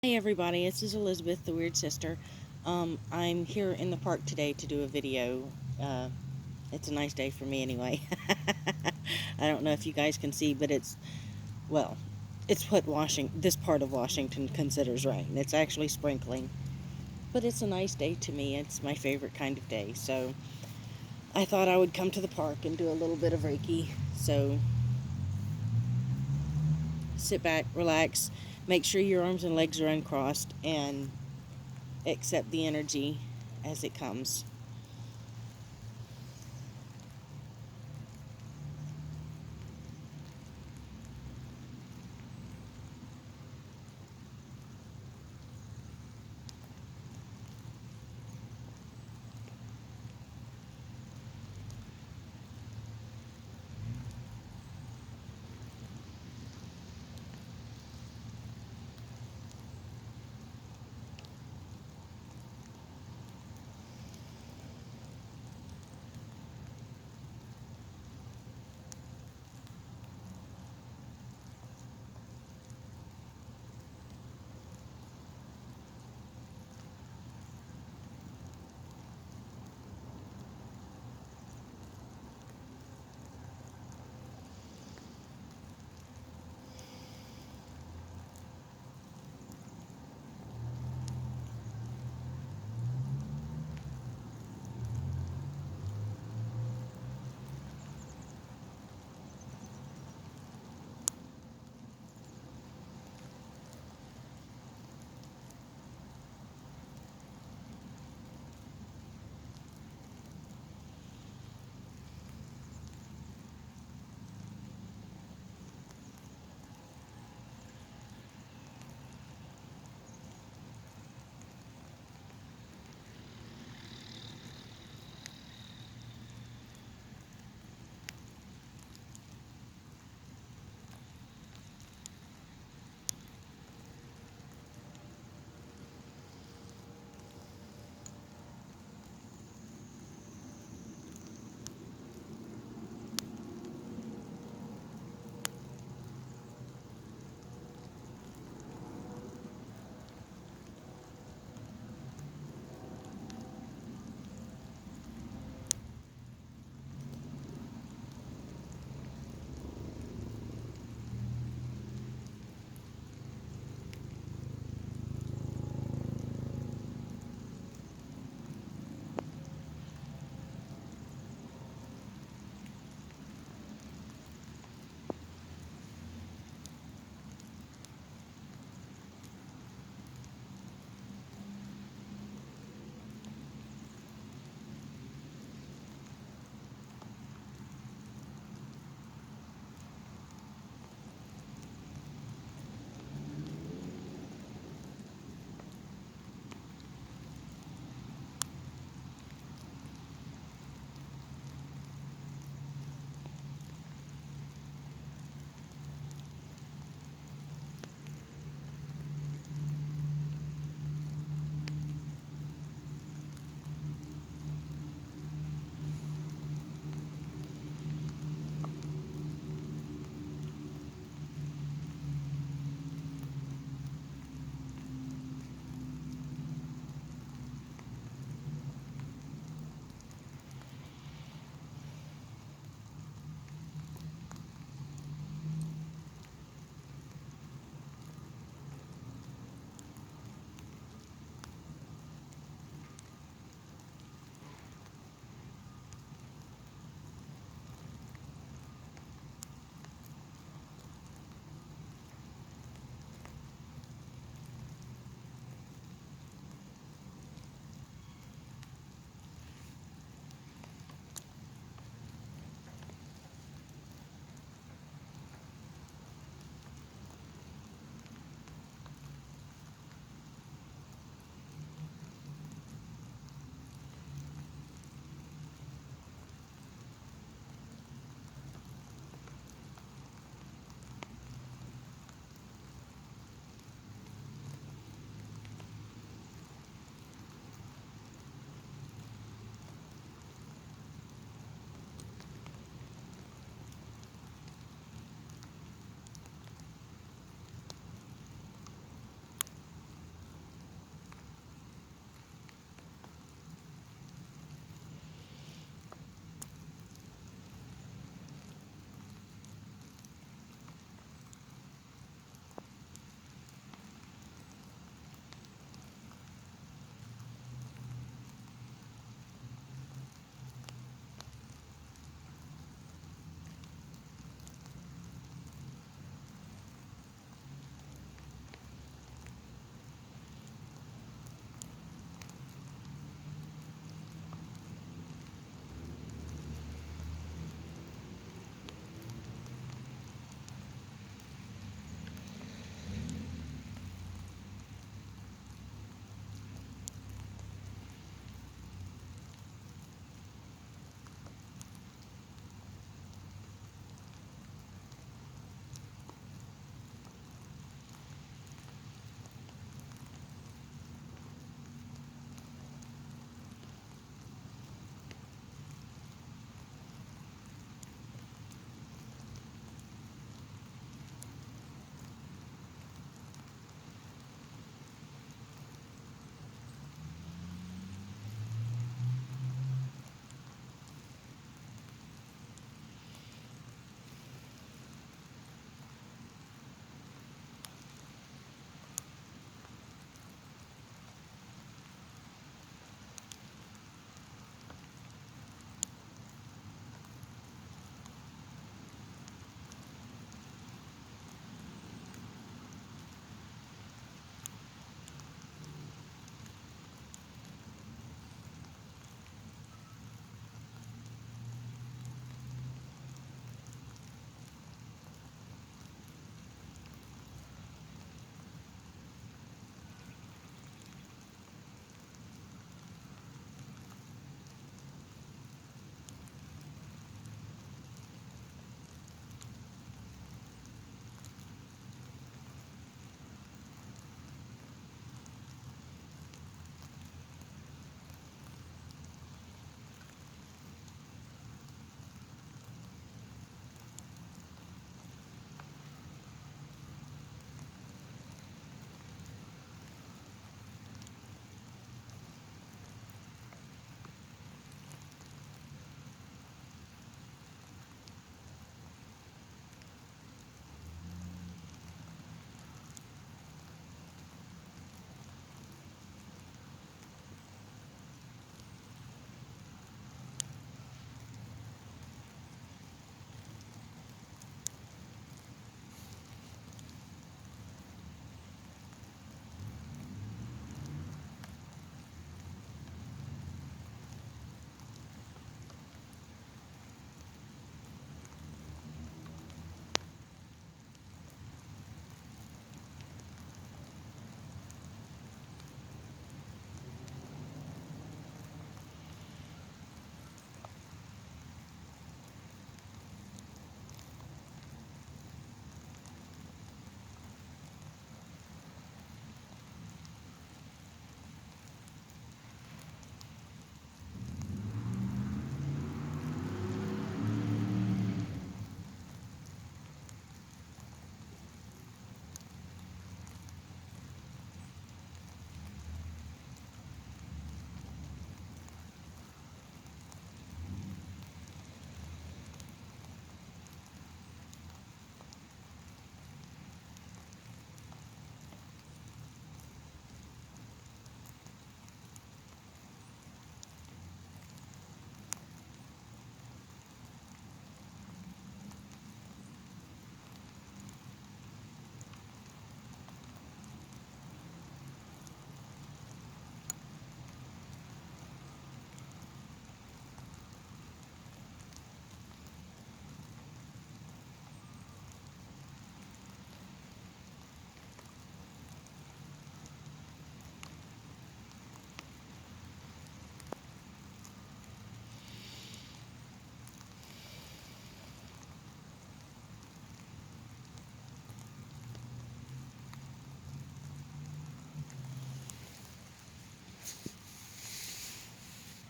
Hey everybody, this is Elizabeth, the Weird Sister. I'm here in the park today to do a video. Uh, it's a nice day for me anyway. I don't know if you guys can see, but well, it's what this part of Washington considers rain. It's actually sprinkling, but it's a nice day to me. It's my favorite kind of day, so I thought I would come to the park and do a little bit of Reiki. So sit back, relax, make sure your arms and legs are uncrossed, and accept the energy as it comes.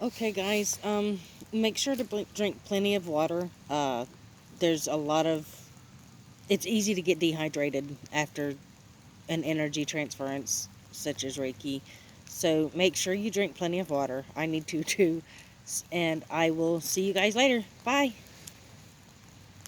Okay, guys, make sure to drink plenty of water. There's a lot of, it's easy to get dehydrated after an energy transference such as Reiki. So make sure you drink plenty of water. I need to too. And I will see you guys later. Bye.